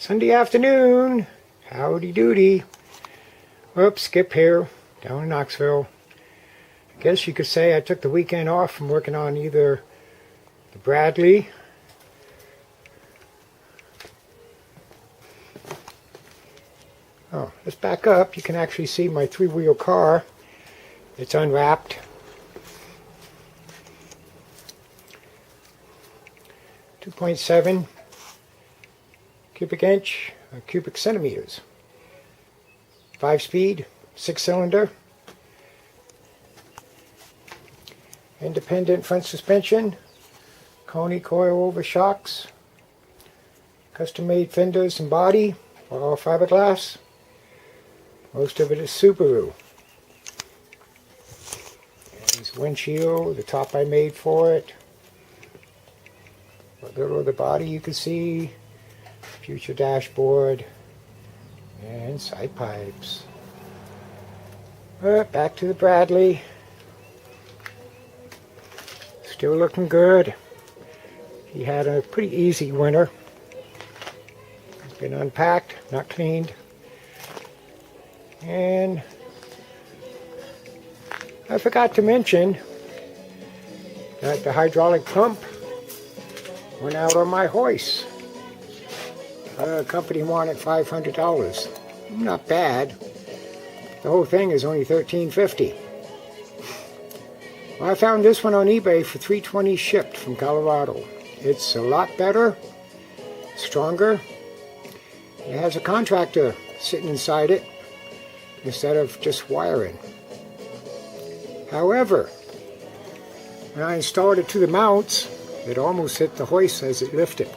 Sunday afternoon, howdy doody. Oops, Skip here, down in Knoxville. I guess you could say I took the weekend off from working on either the Bradley let's back up. You can actually see my three-wheel car. It's unwrapped. 2.7 cubic inch, cubic centimeters. 5-speed, 6-cylinder. Independent front suspension. Coney coil-over shocks. Custom-made fenders and body, all fiberglass. Most of it is Subaru. There's windshield, the top I made for it. A little of the body you can see. Future dashboard. And side pipes. Back to the Bradley. Still looking good. He had a pretty easy winter. Been unpacked, not cleaned. And I forgot to mention that the hydraulic pump went out on my hoist. The company wanted $500. Not bad. The whole thing is only $13.50. Well, I found this one on eBay for $320 shipped from Colorado. It's a lot better, stronger. It has a contractor sitting inside it instead of just wiring. However, when I installed it to the mounts, it almost hit the hoist as it lifted.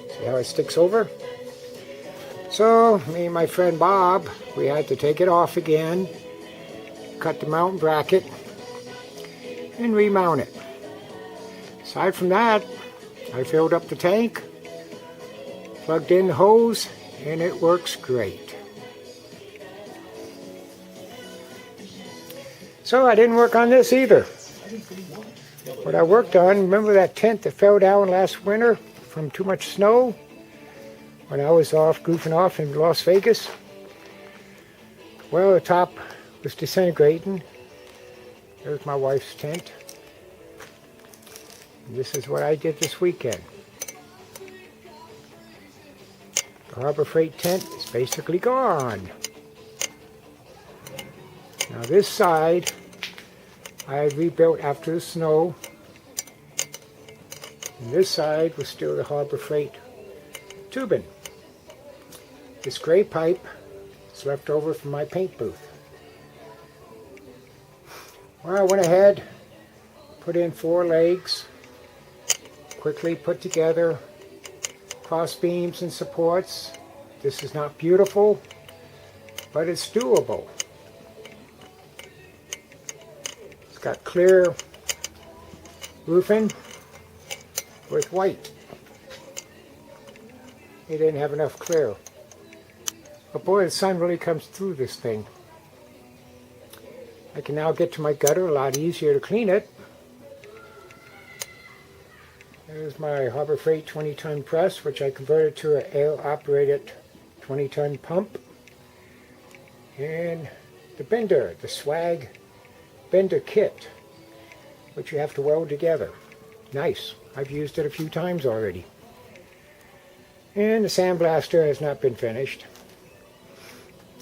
See how it sticks over? So, me and my friend Bob, we had to take it off again, cut the mount bracket, and remount it. Aside from that, I filled up the tank, plugged in the hose, and it works great. So I didn't work on this either. What I worked on, remember that tent that fell down last winter from too much snow when I was off goofing off in Las Vegas? Well, the top was disintegrating. There's my wife's tent. And this is what I did this weekend. The Harbor Freight tent is basically gone. Now this side I had rebuilt after the snow. And this side was still the Harbor Freight tubing. This gray pipe is left over from my paint booth. Well, I went ahead, put in 4 legs, quickly put together cross beams and supports. This is not beautiful, but it's doable. It's got clear roofing with white. It didn't have enough clear. But boy, the sun really comes through this thing. I can now get to my gutter a lot easier to clean it. There's my Harbor Freight 20-ton press, which I converted to an air-operated 20-ton pump. And the bender, the swag bender kit, which you have to weld together. Nice. I've used it a few times already. And the sandblaster has not been finished.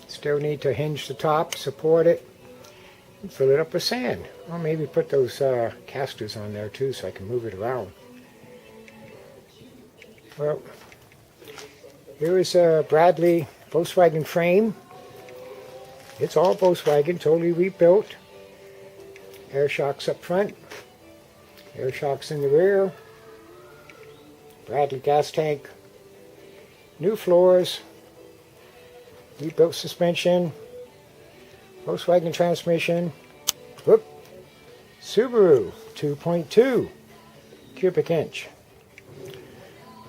Still need to hinge the top, support it, and fill it up with sand. Or maybe put those casters on there too so I can move it around. Well, here is a Bradley Volkswagen frame. It's all Volkswagen, totally rebuilt. Air shocks up front, air shocks in the rear, Bradley gas tank, new floors, rebuilt suspension, Volkswagen transmission, whoop, Subaru 2.2 cubic inch.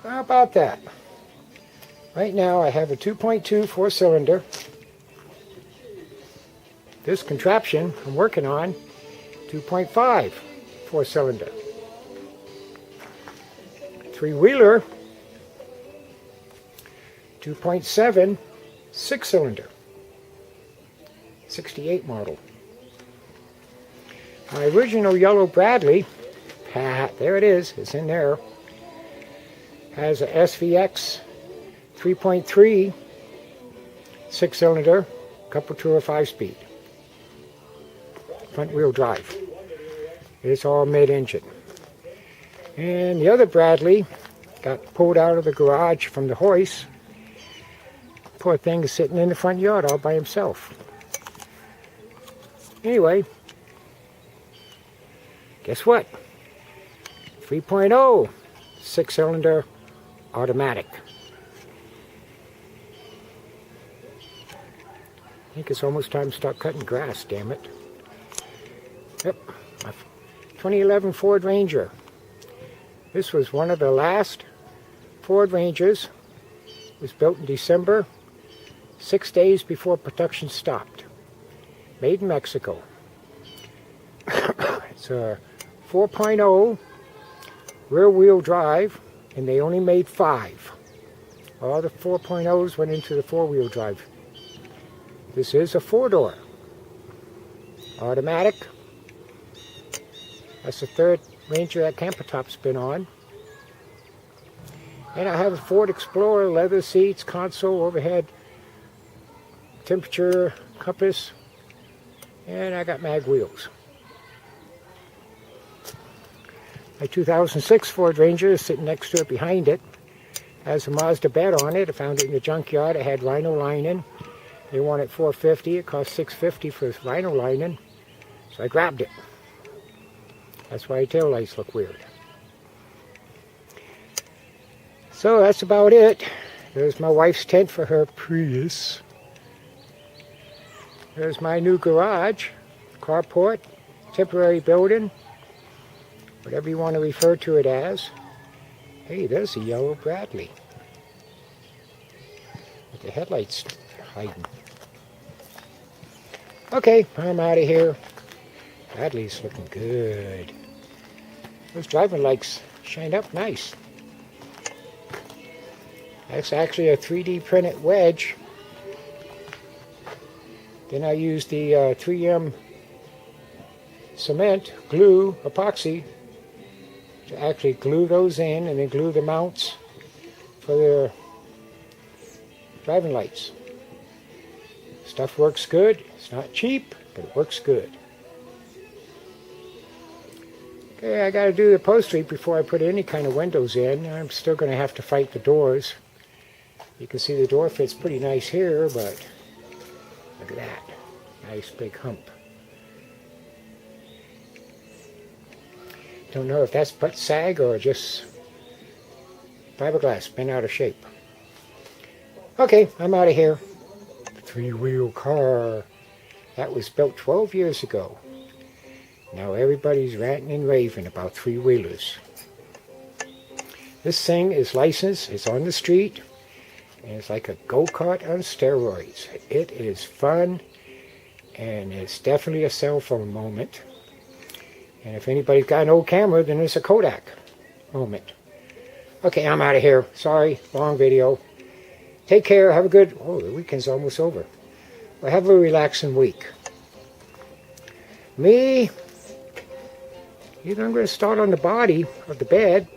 How about that? Right now I have a 2.2 4-cylinder. This contraption I'm working on, 2.5 4-cylinder. 3-wheeler 2.7 six-cylinder, 68 model. My original yellow Bradley, there it is, it's in there, has a SVX 3.3 six-cylinder, couple 2 or 5-speed, front-wheel drive. It's all mid-engine. And the other Bradley got pulled out of the garage from the hoist. Poor thing is sitting in the front yard all by himself. Anyway, guess what? 3.0 six-cylinder automatic. I think it's almost time to start cutting grass, damn it. Yep, my 2011 Ford Ranger. This was one of the last Ford Rangers. It was built in December, 6 days before production stopped. Made in Mexico. It's a 4.0 rear-wheel drive, and they only made 5. All the 4.0s went into the 4-wheel drive. This is a 4-door. Automatic. That's the third Ranger that Camper Top's been on. And I have a Ford Explorer, leather seats, console, overhead, temperature, compass, and I got mag wheels. My 2006 Ford Ranger is sitting next to it, behind it. Has a Mazda bed on it. I found it in the junkyard. It had rhino lining. They wanted $450. It cost $650 for this rhino lining. So I grabbed it. That's why tail lights look weird. So that's about it. There's my wife's tent for her Prius. There's my new garage, carport, temporary building, whatever you want to refer to it as. Hey, there's a yellow Bradley. With the headlights hiding. Okay, I'm out of here. Bradley's looking good. Those driving lights shine up nice. That's actually a 3D printed wedge. Then I used the 3M cement, glue, epoxy to actually glue those in, and then glue the mounts for the driving lights. Stuff works good. It's not cheap, but it works good. Okay, I got to do the upholstery before I put any kind of windows in. I'm still going to have to fight the doors. You can see the door fits pretty nice here, but look at that. Nice big hump. Don't know if that's butt sag or just fiberglass been out of shape. Okay, I'm out of here. 3-wheel car. That was built 12 years ago. Now everybody's ranting and raving about 3-wheelers. This thing is licensed, it's on the street, and it's like a go-kart on steroids. It is fun, and it's definitely a cell phone moment. And if anybody's got an old camera, then it's a Kodak moment. Okay, I'm out of here. Sorry, long video. Take care, have a good, the weekend's almost over. Well, have a relaxing week. Me, either I'm going to start on the body of the bed,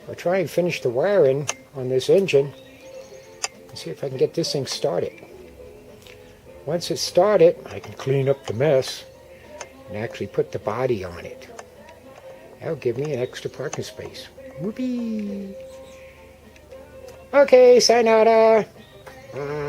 or try and finish the wiring on this engine, and see if I can get this thing started. Once it's started, I can clean up the mess and actually put the body on it. That'll give me an extra parking space. Whoopee! Okay, sayonara. Bye.